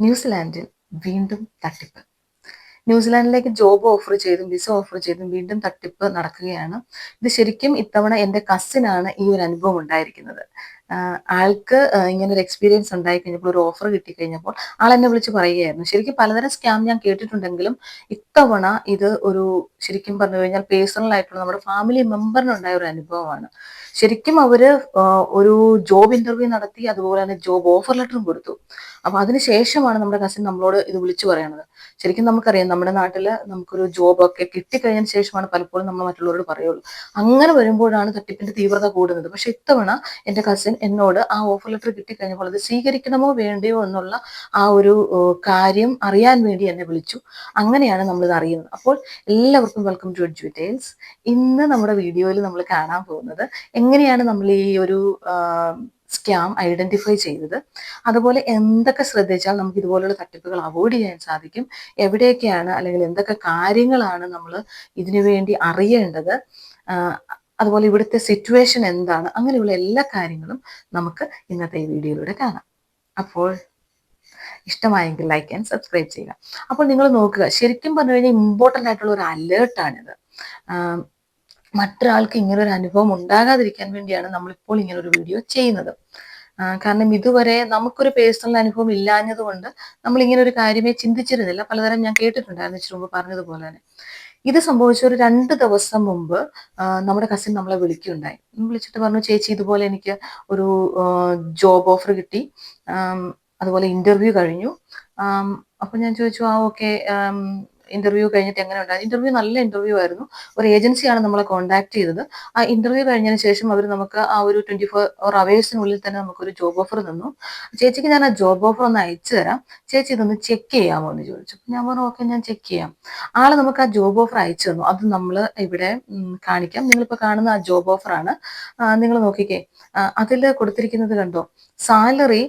ന്യൂസിലാൻഡിൽ വീണ്ടും തട്ടിപ്പ്. ന്യൂസിലാൻഡിലേക്ക് job offer ചെയ്തും വിസ ഓഫർ ചെയ്തും വീണ്ടും തട്ടിപ്പ് നടക്കുകയാണ്. ഇത് ശരിക്കും ഇത്തവണ എൻ്റെ കസിനാണ് ഈ ഒരു അനുഭവം ഉണ്ടായിരിക്കുന്നത്. ആൾക്ക് ഇങ്ങനെ ഒരു എക്സ്പീരിയൻസ് ഉണ്ടായി കഴിഞ്ഞപ്പോൾ, ഒരു ഓഫർ കിട്ടിക്കഴിഞ്ഞപ്പോൾ ആൾ എന്നെ വിളിച്ച് പറയുകയായിരുന്നു. ശരിക്കും പലതരം സ്കാം ഞാൻ കേട്ടിട്ടുണ്ടെങ്കിലും ഇത്തവണ ഇത് ഒരു ശരിക്കും പറഞ്ഞു കഴിഞ്ഞാൽ പേഴ്സണൽ ആയിട്ടുള്ള നമ്മുടെ ഫാമിലി മെമ്പറിനുണ്ടായ ഒരു അനുഭവമാണ്. ശരിക്കും അവര് ഒരു ജോബ് ഇന്റർവ്യൂ നടത്തി, അതുപോലെ തന്നെ ജോബ് ഓഫർ ലെറ്ററും കൊടുത്തു. അപ്പൊ അതിനുശേഷമാണ് നമ്മുടെ കസിൻ നമ്മളോട് ഇത് വിളിച്ചു പറയുന്നത്. ശരിക്കും നമുക്കറിയാം, നമ്മുടെ നാട്ടില് നമുക്കൊരു ജോബൊക്കെ കിട്ടിക്കഴിഞ്ഞതിന് ശേഷമാണ് പലപ്പോഴും നമ്മൾ മറ്റുള്ളവരോട് പറയുള്ളൂ. അങ്ങനെ വരുമ്പോഴാണ് തട്ടിപ്പിന്റെ തീവ്രത കൂടുന്നത്. പക്ഷെ ഇത്തവണ എൻ്റെ കസിൻ എന്നോട് ആ ഓഫർ ലെറ്റർ കിട്ടിക്കഴിഞ്ഞപ്പോൾ അത് സ്വീകരിക്കണമോ വേണ്ടയോ എന്നുള്ള ആ ഒരു കാര്യം അറിയാൻ വേണ്ടി എന്നെ വിളിച്ചു. അങ്ങനെയാണ് നമ്മളിത് അറിയുന്നത്. അപ്പോൾ എല്ലാവർക്കും വെൽക്കം ടു എഡ്യു ടേൽസ്. ഇന്ന് നമ്മുടെ വീഡിയോയിൽ നമ്മൾ കാണാൻ പോകുന്നത് എങ്ങനെയാണ് നമ്മൾ ഈ ഒരു സ്കാം ഐഡന്റിഫൈ ചെയ്തത്, അതുപോലെ എന്തൊക്കെ ശ്രദ്ധിച്ചാൽ നമുക്ക് ഇതുപോലുള്ള തട്ടിപ്പുകൾ അവോയ്ഡ് ചെയ്യാൻ സാധിക്കും, എവിടെയൊക്കെയാണ് അല്ലെങ്കിൽ എന്തൊക്കെ കാര്യങ്ങളാണ് നമ്മൾ ഇതിനു വേണ്ടി അറിയേണ്ടത്, അതുപോലെ ഇവിടുത്തെ സിറ്റുവേഷൻ എന്താണ്, അങ്ങനെയുള്ള എല്ലാ കാര്യങ്ങളും നമുക്ക് ഇന്നത്തെ ഈ വീഡിയോയിലൂടെ കാണാം. അപ്പോൾ ഇഷ്ടമായെങ്കിൽ ലൈക്ക് ആൻഡ് സബ്സ്ക്രൈബ് ചെയ്യുക. അപ്പോൾ നിങ്ങൾ നോക്കുക, ശരിക്കും പറഞ്ഞു കഴിഞ്ഞാൽ ഇമ്പോർട്ടൻ്റ് ആയിട്ടുള്ള ഒരു അലേർട്ടാണിത്. മറ്റൊരാൾക്ക് ഇങ്ങനൊരു അനുഭവം ഉണ്ടാകാതിരിക്കാൻ വേണ്ടിയാണ് നമ്മളിപ്പോൾ ഇങ്ങനൊരു വീഡിയോ ചെയ്യുന്നത്. കാരണം ഇതുവരെ നമുക്കൊരു പേഴ്സണൽ അനുഭവം ഇല്ലാഞ്ഞത് കൊണ്ട് നമ്മൾ ഇങ്ങനെ ഒരു കാര്യമേ ചിന്തിച്ചിരുന്നില്ല. പലതരം ഞാൻ കേട്ടിട്ടുണ്ടായിരുന്നു, ഇച്ചിരി മുമ്പ് പറഞ്ഞതുപോലെ തന്നെ. ഇത് സംഭവിച്ച ഒരു 2 ദിവസം മുമ്പ് നമ്മുടെ കസിൻ നമ്മളെ വിളിക്കുകയുണ്ടായി. വിളിച്ചിട്ട് പറഞ്ഞു, ചേച്ചി ഇതുപോലെ എനിക്ക് ഒരു ജോബ് ഓഫർ കിട്ടി, അതുപോലെ ഇന്റർവ്യൂ കഴിഞ്ഞു. അപ്പൊ ഞാൻ ചോദിച്ചു, ഓക്കെ, ഇന്റർവ്യൂ കഴിഞ്ഞിട്ട് എങ്ങനെ ഉണ്ടായി? ഇന്റർവ്യൂ നല്ല ഇന്റർവ്യൂ ആയിരുന്നു. ഒരു ഏജൻസിയാണ് നമ്മളെ കോൺടാക്ട് ചെയ്തത്. ആ ഇന്റർവ്യൂ കഴിഞ്ഞതിന് ശേഷം അവർ നമുക്ക് ആ ഒരു 24 അവേഴ്സിനുള്ളിൽ തന്നെ നമുക്കൊരു ജോബ് ഓഫർ തന്നു. ചേച്ചിക്ക് ഞാൻ ആ ജോബ് ഓഫർ ഒന്ന് അയച്ചു തരാം, ചേച്ചി ഇതൊന്ന് ചെക്ക് ചെയ്യാമോ എന്ന് ചോദിച്ചു. ഞാൻ പറഞ്ഞു, ഓക്കെ, ഞാൻ ചെക്ക് ചെയ്യാം. ആള് നമുക്ക് ആ ജോബ് ഓഫർ അയച്ചു തന്നു. അത് നമ്മൾ ഇവിടെ കാണിക്കാം. നിങ്ങളിപ്പോൾ കാണുന്ന ആ ജോബ് ഓഫറാണ്. നിങ്ങൾ നോക്കിക്കേ, അതിൽ കൊടുത്തിരിക്കുന്നത് കണ്ടോ, സാലറി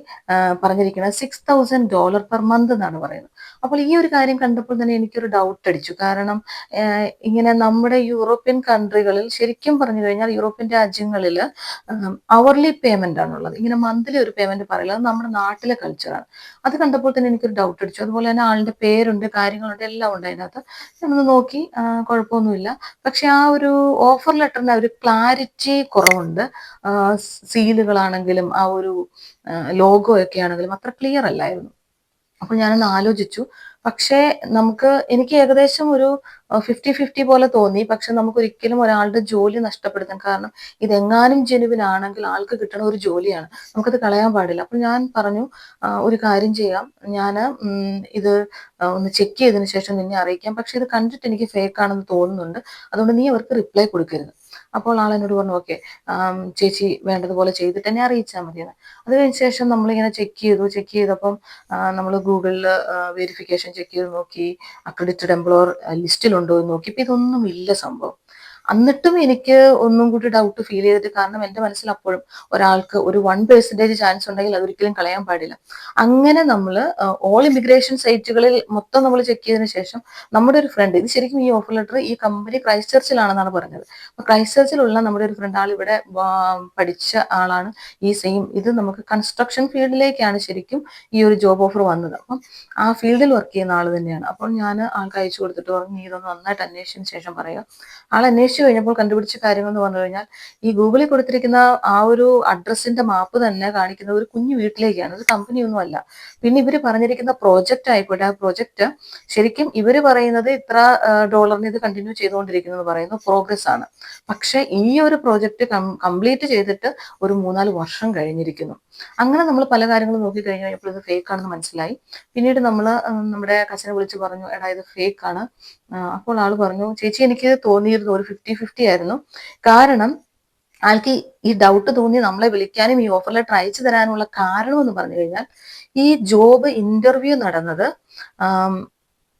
പറഞ്ഞിരിക്കുന്നത് $6,000 പെർ മന്ത് എന്നാണ് പറയുന്നത്. അപ്പോൾ ഈ ഒരു കാര്യം കണ്ടപ്പോൾ തന്നെ എനിക്കൊരു ഡൗട്ട് അടിച്ചു. കാരണം ഇങ്ങനെ നമ്മുടെ യൂറോപ്യൻ കൺട്രികളിൽ, ശരിക്കും പറഞ്ഞു കഴിഞ്ഞാൽ യൂറോപ്യൻ രാജ്യങ്ങളിൽ അവർലി പേയ്മെന്റ് ആണുള്ളത്. ഇങ്ങനെ മന്ത്ലി ഒരു പേയ്മെന്റ് പറയില്ല. അത് നമ്മുടെ നാട്ടിലെ കൾച്ചറാണ്. അത് കണ്ടപ്പോൾ തന്നെ എനിക്കൊരു ഡൗട്ട് അടിച്ചു. അതുപോലെ തന്നെ ആളുടെ പേരുണ്ട്, കാര്യങ്ങളുണ്ട്, എല്ലാം ഉണ്ട് അതിനകത്ത്. ഞാനൊന്ന് നോക്കി, കുഴപ്പമൊന്നുമില്ല. പക്ഷെ ആ ഒരു ഓഫർ ലെറ്ററിന്റെ ഒരു ക്ലാരിറ്റി കുറവുണ്ട്. സീലുകളാണെങ്കിലും ആ ഒരു ലോഗോ ഒക്കെ ആണെങ്കിലും അത്ര ക്ലിയർ അല്ലായിരുന്നു. അപ്പോൾ ഞാനൊന്ന് ആലോചിച്ചു. പക്ഷേ എനിക്ക് ഏകദേശം ഒരു 50-50 പോലെ തോന്നി. പക്ഷെ നമുക്കൊരിക്കലും ഒരാളുടെ ജോലി നഷ്ടപ്പെടുത്താൻ, കാരണം ഇതെങ്ങാനും ജെനുവിൻ ആണെങ്കിൽ ആൾക്ക് കിട്ടുന്ന ഒരു ജോലിയാണ്, നമുക്കത് കളയാൻ പാടില്ല. അപ്പോൾ ഞാൻ പറഞ്ഞു, ഒരു കാര്യം ചെയ്യാം, ഞാൻ ഇത് ഒന്ന് ചെക്ക് ചെയ്തതിന് ശേഷം നിന്നെ അറിയിക്കാം. പക്ഷെ ഇത് കണ്ടിട്ട് എനിക്ക് ഫേക്ക് ആണെന്ന് തോന്നുന്നുണ്ട്, അതുകൊണ്ട് നീ അവർക്ക് റിപ്ലൈ കൊടുക്കരുത്. അപ്പോൾ ആളെന്നോട് പറഞ്ഞു, ഓക്കെ, ചേച്ചി വേണ്ടതുപോലെ ചെയ്തിട്ട് എന്നെ അറിയിച്ചാൽ മതിയെന്ന്. അത് കഴിഞ്ഞ ശേഷം നമ്മളിങ്ങനെ ചെക്ക് ചെയ്തപ്പം നമ്മൾ ഗൂഗിളിൽ വെരിഫിക്കേഷൻ ചെക്ക് ചെയ്ത് നോക്കി, അക്രഡിറ്റഡ് എംപ്ലോയർ ലിസ്റ്റിലുണ്ടോ എന്ന് നോക്കി. ഇപ്പം ഇതൊന്നും ഇല്ല സംഭവം. എന്നിട്ടും എനിക്ക് ഒന്നും കൂടി ഡൗട്ട് ഫീൽ ചെയ്തിട്ട്, കാരണം എൻ്റെ മനസ്സിൽ അപ്പോഴും ഒരാൾക്ക് ഒരു 1% ചാൻസ് ഉണ്ടെങ്കിൽ അതൊരിക്കലും കളയാൻ പാടില്ല. അങ്ങനെ നമ്മൾ ഓൾ ഇമിഗ്രേഷൻ സൈറ്റുകളിൽ മൊത്തം നമ്മൾ ചെക്ക് ചെയ്തതിന് ശേഷം നമ്മുടെ ഒരു ഫ്രണ്ട്, ഇത് ശരിക്കും ഈ ഓഫർ ലെറ്റർ ഈ കമ്പനി ക്രൈസ്റ്റ് ചർച്ചിലാണെന്നാണ് പറഞ്ഞത്. അപ്പൊ ക്രൈസ്റ്റ് ചർച്ചിലുള്ള നമ്മുടെ ഒരു ഫ്രണ്ട്, ആൾ ഇവിടെ പഠിച്ച ആളാണ്. ഈ സെയിം ഇത് നമുക്ക് കൺസ്ട്രക്ഷൻ ഫീൽഡിലേക്കാണ് ശരിക്കും ഈ ഒരു ജോബ് ഓഫർ വന്നത്. അപ്പം ആ ഫീൽഡിൽ വർക്ക് ചെയ്യുന്ന ആൾ തന്നെയാണ്. അപ്പോൾ ഞാൻ ആൾക്ക് അയച്ചു കൊടുത്തിട്ട് പറഞ്ഞു, നീ ഇതൊന്ന് നന്നായിട്ട് അന്വേഷിച്ചതിന് ശേഷം പറയാം. ആൾ അന്വേഷിച്ചു കഴിഞ്ഞപ്പോൾ കണ്ടുപിടിച്ച കാര്യങ്ങൾ എന്ന് പറഞ്ഞു കഴിഞ്ഞാൽ, ഈ ഗൂഗിളിൽ കൊടുത്തിരിക്കുന്ന ആ ഒരു അഡ്രസ്സിന്റെ മാപ്പ് തന്നെ കാണിക്കുന്ന ഒരു കുഞ്ഞു വീട്ടിലേക്കാണ്, ഒരു കമ്പനിയൊന്നും അല്ല. പിന്നെ ഇവർ പറഞ്ഞിരിക്കുന്ന പ്രോജക്റ്റ് ആയിക്കോട്ടെ, ആ പ്രോജക്റ്റ് ശരിക്കും ഇവർ പറയുന്നത് ഇത്ര ഡോളറിന് ഇത് കണ്ടിന്യൂ ചെയ്തുകൊണ്ടിരിക്കുന്നത് പറയുന്നു, പ്രോഗ്രസ് ആണ്. പക്ഷെ ഈ ഒരു പ്രോജക്റ്റ് കംപ്ലീറ്റ് ചെയ്തിട്ട് ഒരു 3-4 വർഷം കഴിഞ്ഞിരിക്കുന്നു. അങ്ങനെ നമ്മൾ പല കാര്യങ്ങളും നോക്കി കഴിഞ്ഞ് കഴിഞ്ഞപ്പോൾ ഇത് ഫേക്ക് ആണെന്ന് മനസ്സിലായി. പിന്നീട് നമ്മൾ നമ്മുടെ കസിനെ വിളിച്ച് പറഞ്ഞു, എടാ ഇത് ഫേക്ക് ആണ്. അപ്പോൾ ആള് പറഞ്ഞു, ചേച്ചി എനിക്ക് തോന്നിയിരുന്നു ഒരു 50-50 ആയിരുന്നു. കാരണം ആൾക്ക് ഈ ഡൗട്ട് തോന്നി നമ്മളെ വിളിക്കാനും ഈ ഓഫർ ലെറ്റർ അയച്ചു തരാനുള്ള കാരണം എന്ന് പറഞ്ഞു കഴിഞ്ഞാൽ, ഈ ജോബ് ഇന്റർവ്യൂ നടന്നത്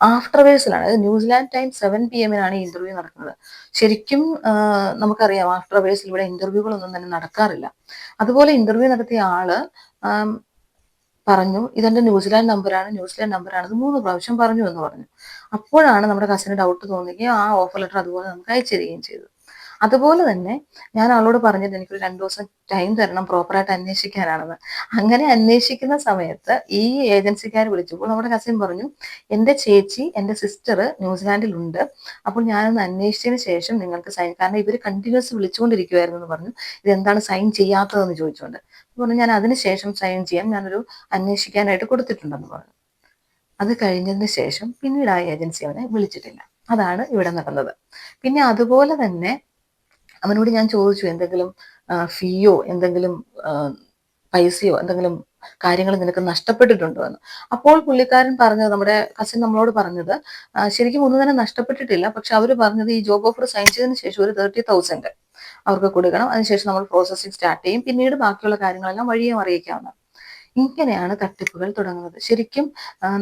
ആഫ്റ്റർ അവേഴ്സിലാണ്. അതായത് ന്യൂസിലാൻഡ് ടൈം 7 PM ഈ ഇന്റർവ്യൂ നടക്കുന്നത്. ശരിക്കും നമുക്കറിയാം, ആഫ്റ്റർ അവേഴ്സിൽ ഇവിടെ ഇന്റർവ്യൂകളൊന്നും തന്നെ നടക്കാറില്ല. അതുപോലെ ഇന്റർവ്യൂ നടത്തിയ ആള് പറഞ്ഞു, ഇതെന്റെ ന്യൂസിലാൻഡ് നമ്പറാണ്, അത് 3 പ്രാവശ്യം പറഞ്ഞു എന്ന് പറഞ്ഞു. അപ്പോഴാണ് നമ്മുടെ കസിന് ഡൗട്ട് തോന്നുകയും ആ ഓഫർ ലെറ്റർ അതുപോലെ നമുക്ക് അയച്ചു തരികയും ചെയ്തു. അതുപോലെ തന്നെ ഞാൻ അവളോട് പറഞ്ഞത് എനിക്കൊരു 2 ദിവസം ടൈം തരണം പ്രോപ്പറായിട്ട് അന്വേഷിക്കാനാണെന്ന്. അങ്ങനെ അന്വേഷിക്കുന്ന സമയത്ത് ഈ ഏജൻസിക്കാർ വിളിച്ചപ്പോൾ നമ്മുടെ കസിൻ പറഞ്ഞു, എൻ്റെ ചേച്ചി എൻ്റെ സിസ്റ്റർ ന്യൂസിലാൻഡിലുണ്ട്, അപ്പോൾ ഞാനൊന്ന് അന്വേഷിച്ചതിന് ശേഷം നിങ്ങൾക്ക് സൈൻ, കാരണം ഇവർ കണ്ടിന്യൂസ് വിളിച്ചുകൊണ്ടിരിക്കുവായിരുന്നു എന്ന് പറഞ്ഞു, ഇതെന്താണ് സൈൻ ചെയ്യാത്തതെന്ന് ചോദിച്ചുകൊണ്ട്. പറഞ്ഞു ഞാൻ അതിന് ശേഷം സൈൻ ചെയ്യാൻ ഞാനൊരു അന്വേഷിക്കാനായിട്ട് കൊടുത്തിട്ടുണ്ടെന്ന് പറഞ്ഞു. അത് കഴിഞ്ഞതിന് ശേഷം പിന്നീട് ആ ഏജൻസി അവനെ വിളിച്ചിട്ടില്ല. അതാണ് ഇവിടെ നടന്നത്. പിന്നെ അതുപോലെ തന്നെ അവനോട് ഞാൻ ചോദിച്ചു, എന്തെങ്കിലും ഫീയോ എന്തെങ്കിലും പൈസയോ എന്തെങ്കിലും കാര്യങ്ങൾ നിനക്ക് നഷ്ടപ്പെട്ടിട്ടുണ്ടോ എന്ന്. അപ്പോൾ പുള്ളിക്കാരൻ പറഞ്ഞത്, നമ്മുടെ കസിൻ നമ്മളോട് പറഞ്ഞത്, ശരിക്കും ഒന്നും തന്നെ നഷ്ടപ്പെട്ടിട്ടില്ല, പക്ഷെ അവർ പറഞ്ഞത് ഈ ജോബ് ഓഫർ സൈൻ ചെയ്തതിന് ശേഷം ഒരു 30,000 അവർക്ക് കൊടുക്കണം, അതിനുശേഷം നമ്മൾ പ്രോസസ്സിംഗ് സ്റ്റാർട്ട് ചെയ്യും, പിന്നീട് ബാക്കിയുള്ള കാര്യങ്ങളെല്ലാം വഴിയെ അറിയിക്കാവുന്നതാണ്. ഇങ്ങനെയാണ് തട്ടിപ്പുകൾ തുടങ്ങുന്നത്. ശരിക്കും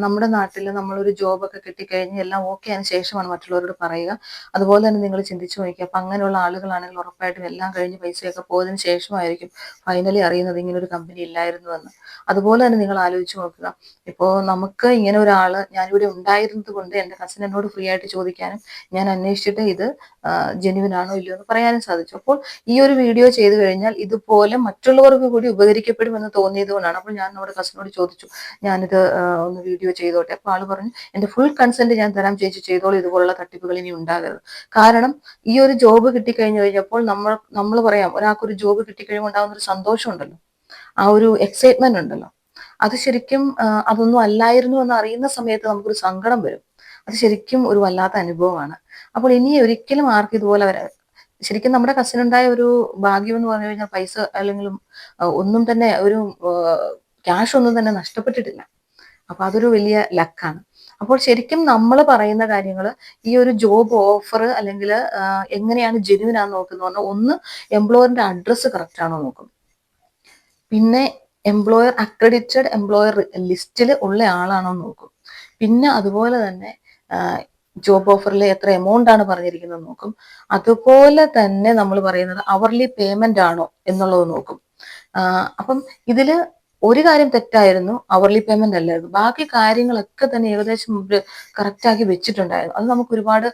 നമ്മുടെ നാട്ടിൽ നമ്മളൊരു ജോബൊക്കെ കിട്ടിക്കഴിഞ്ഞ് എല്ലാം ഓക്കെ ആയതിനു ശേഷമാണ് മറ്റുള്ളവരോട് പറയുക. അതുപോലെ തന്നെ നിങ്ങൾ ചിന്തിച്ചു നോക്കിക്കുക, അപ്പം അങ്ങനെയുള്ള ആളുകളാണെങ്കിൽ ഉറപ്പായിട്ടും എല്ലാം കഴിഞ്ഞ് പൈസയൊക്കെ പോയതിനു ശേഷമായിരിക്കും ഫൈനലി അറിയുന്നത് ഇങ്ങനെ ഒരു കമ്പനി ഇല്ലായിരുന്നു എന്ന്. അതുപോലെ തന്നെ നിങ്ങൾ ആലോചിച്ച് നോക്കുക, ഇപ്പോൾ നമുക്ക് ഇങ്ങനെ ഒരാൾ ഞാനിവിടെ ഉണ്ടായിരുന്നത് കൊണ്ട് എൻ്റെ കസിൻ എന്നോട് ഫ്രീ ആയിട്ട് ചോദിക്കാനും ഞാൻ അന്വേഷിച്ചിട്ട് ഇത് ജെന്യുവൻ ആണോ ഇല്ലയോ എന്ന് പറയാനും സാധിച്ചു. അപ്പോൾ ഈ ഒരു വീഡിയോ ചെയ്തു കഴിഞ്ഞാൽ ഇതുപോലെ മറ്റുള്ളവർക്ക് കൂടി ഉപകരിക്കപ്പെടുമെന്ന് തോന്നിയത് കൊണ്ടാണ്. അപ്പോൾ ഞാൻ നമ്മുടെ കസിനോട് ചോദിച്ചു, ഞാനിത് ഒന്ന് വീഡിയോ ചെയ്തോട്ടെ. അപ്പോൾ ആള് പറഞ്ഞു, എൻ്റെ ഫുൾ കൺസെന്റ് ഞാൻ തരാം ചേച്ചി, ചെയ്തോളൂ, ഇതുപോലുള്ള തട്ടിപ്പുകൾ ഇനി ഉണ്ടാകരുത്. കാരണം ഈ ഒരു ജോബ് കിട്ടിക്കഴിഞ്ഞു കഴിഞ്ഞപ്പോൾ നമ്മൾ പറയാം, ഒരാൾക്കൊരു ജോബ് കിട്ടിക്കഴിയുമ്പോൾ ഉണ്ടാകുന്ന ഒരു സന്തോഷം ഉണ്ടല്ലോ, ആ ഒരു എക്സൈറ്റ്മെന്റ് ഉണ്ടല്ലോ, അത് ശരിക്കും അതൊന്നും അല്ലായിരുന്നു എന്ന് അറിയുന്ന സമയത്ത് നമുക്കൊരു സങ്കടം വരും. അത് ശരിക്കും ഒരു വല്ലാത്ത അനുഭവമാണ്. അപ്പോൾ ഇനി ഒരിക്കലും ആർക്കും ഇതുപോലെ ശരിക്കും നമ്മുടെ കസിനുണ്ടായ ഒരു ഭാഗ്യം എന്ന് പറഞ്ഞു കഴിഞ്ഞാൽ പൈസ അല്ലെങ്കിൽ ഒന്നും തന്നെ ഒരു ക്യാഷ് ഒന്നും തന്നെ നഷ്ടപ്പെട്ടിട്ടില്ല. അപ്പൊ അതൊരു വലിയ ലക്കാണ്. അപ്പോൾ ശരിക്കും നമ്മൾ പറയുന്ന കാര്യങ്ങൾ, ഈ ഒരു ജോബ് ഓഫർ അല്ലെങ്കിൽ എങ്ങനെയാണ് ജെന്യുവൻ ആണെന്ന് നോക്കുന്ന പറഞ്ഞാൽ, ഒന്ന് എംപ്ലോയറിന്റെ അഡ്രസ്സ് കറക്റ്റ് ആണോ നോക്കും, പിന്നെ എംപ്ലോയർ അക്രഡിറ്റഡ് എംപ്ലോയർ ലിസ്റ്റിൽ ഉള്ള ആളാണോ നോക്കും, പിന്നെ അതുപോലെ തന്നെ ജോബ് ഓഫറിൽ എത്ര എമൗണ്ട് ആണ് പറഞ്ഞിരിക്കുന്നത് നോക്കും, അതുപോലെ തന്നെ നമ്മൾ പറയുന്നത് അവർലി പേയ്മെന്റ് ആണോ എന്നുള്ളത് നോക്കും. അപ്പം ഇതില് ഒരു കാര്യം തെറ്റായിരുന്നു, അവർലി പേയ്മെന്റ് അല്ലായിരുന്നു, ബാക്കി കാര്യങ്ങളൊക്കെ തന്നെ ഏകദേശം കറക്റ്റാക്കി വെച്ചിട്ടുണ്ടായിരുന്നു. അത് നമുക്ക് ഒരുപാട്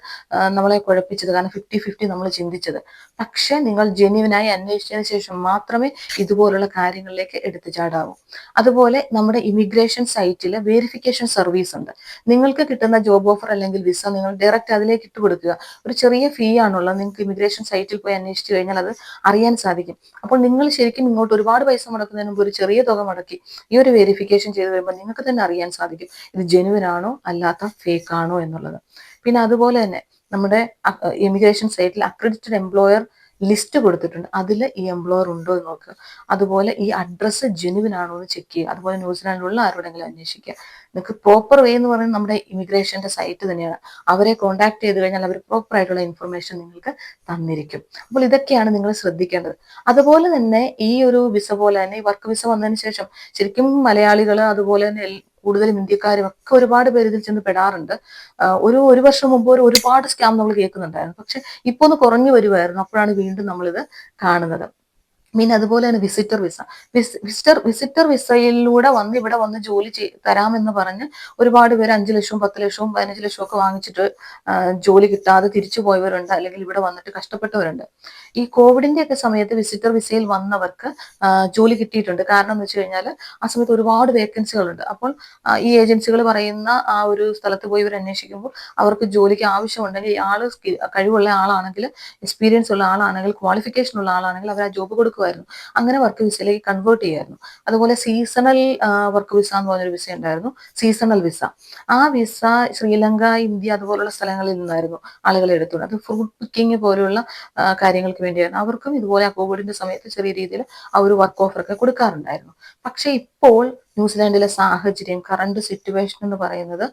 നമ്മളെ കുഴപ്പിച്ചത്, കാരണം 50-50 നമ്മൾ ചിന്തിച്ചത്. പക്ഷെ നിങ്ങൾ ജെന്യുവനായി അന്വേഷിച്ചതിന് ശേഷം മാത്രമേ ഇതുപോലുള്ള കാര്യങ്ങളിലേക്ക് എടുത്തു ചാടാവൂ. അതുപോലെ നമ്മുടെ ഇമിഗ്രേഷൻ സൈറ്റിൽ വെരിഫിക്കേഷൻ സർവീസ് ഉണ്ട്. നിങ്ങൾക്ക് കിട്ടുന്ന ജോബ് ഓഫർ അല്ലെങ്കിൽ വിസ നിങ്ങൾ ഡയറക്റ്റ് അതിലേക്ക് ഇട്ട് കൊടുക്കുക. ഒരു ചെറിയ ഫീ ആണുള്ളത്, നിങ്ങൾക്ക് ഇമിഗ്രേഷൻ സൈറ്റിൽ പോയി അന്വേഷിച്ചു കഴിഞ്ഞാൽ അത് അറിയാൻ സാധിക്കും. അപ്പോൾ നിങ്ങൾ ശരിക്കും ഇങ്ങോട്ട് ഒരുപാട് പൈസ മുടക്കുന്നതിന് മുമ്പ് ഒരു ചെറിയ തുക മുടക്കി ഈ ഒരു വെരിഫിക്കേഷൻ ചെയ്ത് വരുമ്പോൾ നിങ്ങൾക്ക് തന്നെ അറിയാൻ സാധിക്കും ഇത് ജെന്യുവൻ ആണോ അല്ലാത്ത ഫേക്ക് ആണോ എന്നുള്ളത്. പിന്നെ അതുപോലെ തന്നെ നമ്മുടെ ഇമിഗ്രേഷൻ സൈറ്റിൽ അക്രഡിറ്റഡ് എംപ്ലോയർ ലിസ്റ്റ് കൊടുത്തിട്ടുണ്ട്, അതിൽ ഈ എംപ്ലോയർ ഉണ്ടോ എന്ന് നോക്കുക. അതുപോലെ ഈ അഡ്രസ്സ് ജെന്യുവൻ ആണോ എന്ന് ചെക്ക് ചെയ്യുക. അതുപോലെ ന്യൂസിലാൻഡിലുള്ള ആരോടെങ്കിലും അന്വേഷിക്കുക. നിങ്ങൾക്ക് പ്രോപ്പർ വേ എന്ന് പറയുന്നത് നമ്മുടെ ഇമിഗ്രേഷന്റെ സൈറ്റ് തന്നെയാണ്. അവരെ കോൺടാക്ട് ചെയ്ത് കഴിഞ്ഞാൽ അവർ പ്രോപ്പർ ആയിട്ടുള്ള ഇൻഫർമേഷൻ നിങ്ങൾക്ക് തന്നിരിക്കും. അപ്പോൾ ഇതൊക്കെയാണ് നിങ്ങൾ ശ്രദ്ധിക്കേണ്ടത്. അതുപോലെ തന്നെ ഈ ഒരു വിസ പോലെ തന്നെ ഈ വർക്ക് വിസ വന്നതിന് ശേഷം ശരിക്കും മലയാളികൾ അതുപോലെ തന്നെ കൂടുതലും ഇന്ത്യക്കാരും ഒക്കെ ഒരുപാട് പേര് ഇതിൽ ചെന്ന് പെടാറുണ്ട്. ഒരു വർഷം മുമ്പ് ഒരുപാട് സ്കാം നമ്മൾ കേൾക്കുന്നുണ്ടായിരുന്നു, പക്ഷെ ഇപ്പൊ ഒന്ന് കുറഞ്ഞു വരുമായിരുന്നു. അപ്പോഴാണ് വീണ്ടും നമ്മളിത് കാണുന്നത്. പിന്നെ അതുപോലെ തന്നെ വിസിറ്റർ വിസ, വിസിറ്റർ വിസയിലൂടെ ഇവിടെ വന്ന് ജോലി തരാമെന്ന് പറഞ്ഞ് ഒരുപാട് പേര് 5 ലക്ഷവും 10 ലക്ഷവും 15 ലക്ഷവും ഒക്കെ വാങ്ങിച്ചിട്ട് ജോലി കിട്ടാതെ തിരിച്ചു പോയവരുണ്ട്, അല്ലെങ്കിൽ ഇവിടെ വന്നിട്ട് കഷ്ടപ്പെട്ടവരുണ്ട്. ഈ കോവിഡിന്റെ ഒക്കെ സമയത്ത് വിസിറ്റർ വിസയിൽ വന്നവർക്ക് ജോലി കിട്ടിയിട്ടുണ്ട്. കാരണം എന്ന് വെച്ച് കഴിഞ്ഞാൽ ആ സമയത്ത് ഒരുപാട് വേക്കൻസികളുണ്ട്. അപ്പോൾ ഈ ഏജൻസികൾ പറയുന്ന ആ ഒരു സ്ഥലത്ത് പോയി ഇവർ അന്വേഷിക്കുമ്പോൾ അവർക്ക് ജോലിക്ക് ആവശ്യമുണ്ടെങ്കിൽ ഈ ആള് കഴിവുള്ള ആളാണെങ്കിൽ, എക്സ്പീരിയൻസ് ഉള്ള ആളാണെങ്കിൽ, ക്വാളിഫിക്കേഷൻ ഉള്ള ആളാണെങ്കിൽ അവർ ആ ജോബ് കൊടുക്കുമായിരുന്നു. അങ്ങനെ വർക്ക് വിസയിലേക്ക് കൺവേർട്ട് ചെയ്യായിരുന്നു. അതുപോലെ സീസണൽ വർക്ക് വിസ എന്ന് പറഞ്ഞൊരു വിസ ഉണ്ടായിരുന്നു, സീസണൽ വിസ. ആ വിസ ശ്രീലങ്ക, ഇന്ത്യ അതുപോലുള്ള സ്ഥലങ്ങളിൽ നിന്നായിരുന്നു ആളുകളെ എടുത്തുകൊണ്ട്, അത് ഫുഡ് കുക്കിംഗ് പോലുള്ള കാര്യങ്ങൾക്ക് വേണ്ടിയായിരുന്നു. അവർക്കും ഇതുപോലെ ആ കോവിഡിന്റെ സമയത്ത് ചെറിയ രീതിയിൽ ആ ഒരു വർക്ക് ഓഫർ ഒക്കെ കൊടുക്കാറുണ്ടായിരുന്നു. പക്ഷെ ഇപ്പോൾ ന്യൂസിലാൻഡിലെ സാഹചര്യം, കറണ്ട് സിറ്റുവേഷൻ എന്ന് പറയുന്നത്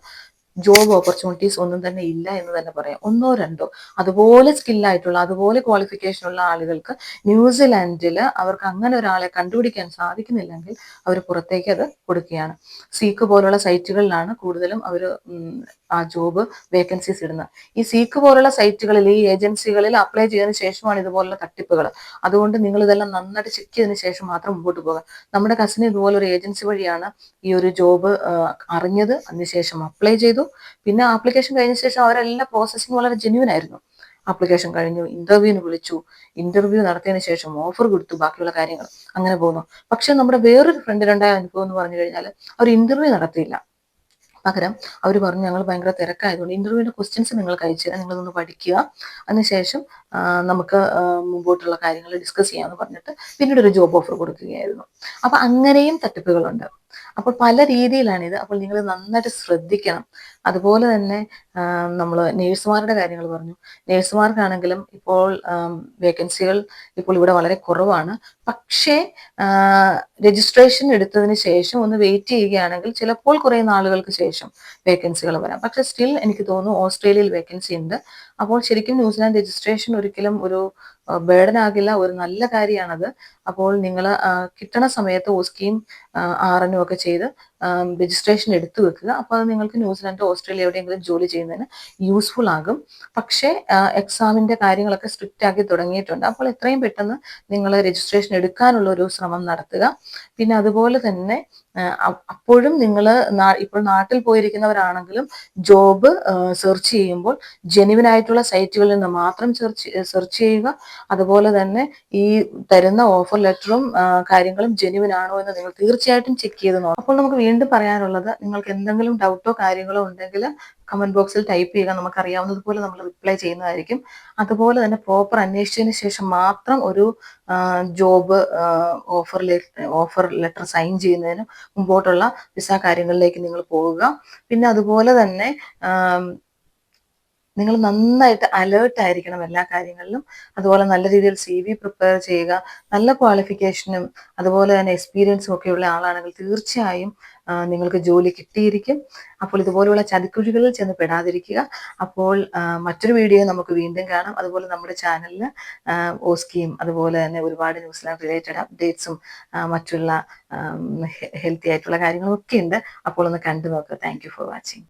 ജോബ് ഓപ്പർച്യൂണിറ്റീസ് ഒന്നും തന്നെ ഇല്ല എന്ന് തന്നെ പറയാം. ഒന്നോ രണ്ടോ അതുപോലെ സ്കില്ലായിട്ടുള്ള അതുപോലെ ക്വാളിഫിക്കേഷൻ ഉള്ള ആളുകൾക്ക് ന്യൂസിലാൻഡിൽ അവർക്ക് അങ്ങനെ ഒരാളെ കണ്ടുപിടിക്കാൻ സാധിക്കുന്നില്ലെങ്കിൽ അവർ പുറത്തേക്ക് അത് കൊടുക്കുകയാണ്. സീക്ക് പോലുള്ള സൈറ്റുകളിലാണ് കൂടുതലും അവർ ആ ജോബ് വേക്കൻസീസ് ഇടുന്നത്. ഈ സീക്ക് പോലുള്ള സൈറ്റുകളിൽ, ഈ ഏജൻസികളിൽ അപ്ലൈ ചെയ്തതിനു ശേഷമാണ് ഇതുപോലുള്ള തട്ടിപ്പുകൾ. അതുകൊണ്ട് നിങ്ങൾ ഇതെല്ലാം നന്നായിട്ട് ചെക്ക് ചെയ്തതിനു ശേഷം മാത്രം മുമ്പോട്ട് പോകുക. നമ്മുടെ കസിന് ഇതുപോലെ ഒരു ഏജൻസി വഴിയാണ് ഈ ഒരു ജോബ് അറിഞ്ഞത്, അതിനുശേഷം അപ്ലൈ ചെയ്തു. പിന്നെ ആപ്ലിക്കേഷൻ കഴിഞ്ഞ ശേഷം അവരെല്ലാം പ്രോസസ്സിങ് വളരെ ജെന്യുവൻ ആയിരുന്നു. ആപ്ലിക്കേഷൻ കഴിഞ്ഞു, ഇന്റർവ്യൂവിന് വിളിച്ചു, ഇന്റർവ്യൂ നടത്തിയതിന് ശേഷം ഓഫർ കൊടുത്തു, ബാക്കിയുള്ള കാര്യങ്ങൾ അങ്ങനെ പോകുന്നു. പക്ഷെ നമ്മുടെ വേറൊരു ഫ്രണ്ടിനുണ്ടായ അനുഭവം എന്ന് പറഞ്ഞു കഴിഞ്ഞാൽ അവർ ഇന്റർവ്യൂ നടത്തിയില്ല. പകരം അവർ പറഞ്ഞു ഞങ്ങൾ ഭയങ്കര തിരക്കായതുകൊണ്ട് ഇന്റർവ്യൂവിന്റെ ക്വസ്റ്റ്യൻസ് നിങ്ങൾക്ക് അയച്ചു തരാം, നിങ്ങളതൊന്ന് പഠിക്കുക, അതിനുശേഷം നമുക്ക് മുമ്പോട്ടുള്ള കാര്യങ്ങൾ ഡിസ്കസ് ചെയ്യാമെന്ന് പറഞ്ഞിട്ട് പിന്നീട് ഒരു ജോബ് ഓഫർ കൊടുക്കുകയായിരുന്നു. അപ്പൊ അങ്ങനെയും തട്ടിപ്പുകളുണ്ട്. അപ്പോൾ പല രീതിയിലാണിത്. അപ്പോൾ നിങ്ങൾ നന്നായിട്ട് ശ്രദ്ധിക്കണം. അതുപോലെ തന്നെ നമ്മൾ നേഴ്സുമാരുടെ കാര്യങ്ങൾ പറഞ്ഞു. നേഴ്സുമാർക്കാണെങ്കിലും ഇപ്പോൾ വേക്കൻസികൾ ഇപ്പോൾ ഇവിടെ വളരെ കുറവാണ്. പക്ഷേ രജിസ്ട്രേഷൻ എടുത്തതിന് ശേഷം ഒന്ന് വെയിറ്റ് ചെയ്യുകയാണെങ്കിൽ ചിലപ്പോൾ കുറേ നാളുകൾക്ക് ശേഷം വേക്കൻസികൾ വരാം. പക്ഷെ സ്റ്റിൽ എനിക്ക് തോന്നുന്നു ഓസ്ട്രേലിയയിൽ വേക്കൻസി ഉണ്ട്. അപ്പോൾ ശരിക്കും ന്യൂസിലാൻഡ് രജിസ്ട്രേഷൻ ഒരിക്കലും ഒരു ബേർഡൻ ആകില്ല, ഒരു നല്ല കാര്യമാണത്. അപ്പോൾ നിങ്ങൾ കിട്ടണ സമയത്ത് ഓസ്കിയും ആറനും ഒക്കെ ചെയ്ത് രജിസ്ട്രേഷൻ എടുത്തു വെക്കുക. അപ്പോൾ അത് നിങ്ങൾക്ക് ന്യൂസിലാൻഡ് ഓസ്ട്രേലിയ എവിടെയെങ്കിലും ജോലി ചെയ്യുന്നതിന് യൂസ്ഫുൾ ആകും. പക്ഷേ എക്സാമിന്റെ കാര്യങ്ങളൊക്കെ സ്ട്രിക്റ്റ് ആക്കി തുടങ്ങിയിട്ടുണ്ട്. അപ്പോൾ എത്രയും പെട്ടെന്ന് നിങ്ങൾ രജിസ്ട്രേഷൻ എടുക്കാനുള്ള ഒരു ശ്രമം നടത്തുക. പിന്നെ അതുപോലെ തന്നെ അപ്പോഴും നിങ്ങൾ ഇപ്പോൾ നാട്ടിൽ പോയിരിക്കുന്നവരാണെങ്കിലും ജോബ് സെർച്ച് ചെയ്യുമ്പോൾ ജെന്യുവൻ ആയിട്ടുള്ള സൈറ്റുകളിൽ നിന്ന് മാത്രം സെർച്ച് ചെയ്യുക. അതുപോലെ തന്നെ ഈ തരുന്ന ഓഫർ ലെറ്ററും കാര്യങ്ങളും ജെന്യുവൻ ആണോ എന്ന് നിങ്ങൾ തീർച്ചയായിട്ടും ചെക്ക് ചെയ്ത് നോക്കണം. അപ്പോൾ നമുക്ക് വീണ്ടും പറയാനുള്ളത്, നിങ്ങൾക്ക് എന്തെങ്കിലും ഡൗട്ടോ കാര്യങ്ങളോ ഉണ്ടെങ്കിൽ കമന്റ് ബോക്സിൽ ടൈപ്പ് ചെയ്യുക. നമുക്കറിയാവുന്നതുപോലെ നമ്മൾ റിപ്ലൈ ചെയ്യുന്നതായിരിക്കും. അതുപോലെ തന്നെ പ്രോപ്പർ അന്വേഷിച്ചതിന് ശേഷം മാത്രം ഒരു ജോബ് ഓഫർ ലെറ്റർ സൈൻ ചെയ്യുന്നതിന് മുമ്പോട്ടുള്ള വിസ കാര്യങ്ങളിലേക്ക് നിങ്ങൾ പോവുക. പിന്നെ അതുപോലെ തന്നെ നിങ്ങൾ നന്നായിട്ട് അലേർട്ട് ആയിരിക്കണം എല്ലാ കാര്യങ്ങളിലും. അതുപോലെ നല്ല രീതിയിൽ CV പ്രിപ്പയർ ചെയ്യുക. നല്ല ക്വാളിഫിക്കേഷനും അതുപോലെ തന്നെ എക്സ്പീരിയൻസും ഒക്കെ ഉള്ള ആളാണെങ്കിൽ തീർച്ചയായും നിങ്ങൾക്ക് ജോലി കിട്ടിയിരിക്കും. അപ്പോൾ ഇതുപോലെയുള്ള ചതിക്കുഴികളിൽ ചെന്ന് പെടാതിരിക്കുക. അപ്പോൾ മറ്റൊരു വീഡിയോ നമുക്ക് വീണ്ടും കാണാം. അതുപോലെ നമ്മുടെ ചാനലിൽ ഓസ്കിയും അതുപോലെ തന്നെ ഒരുപാട് ന്യൂസിലാൻഡ് റിലേറ്റഡ് അപ്ഡേറ്റ്സും മറ്റുള്ള ഹെൽത്തി ആയിട്ടുള്ള കാര്യങ്ങളും ഒക്കെ ഉണ്ട്. അപ്പോൾ ഒന്ന് കണ്ടു നോക്കുക. Thank you for watching.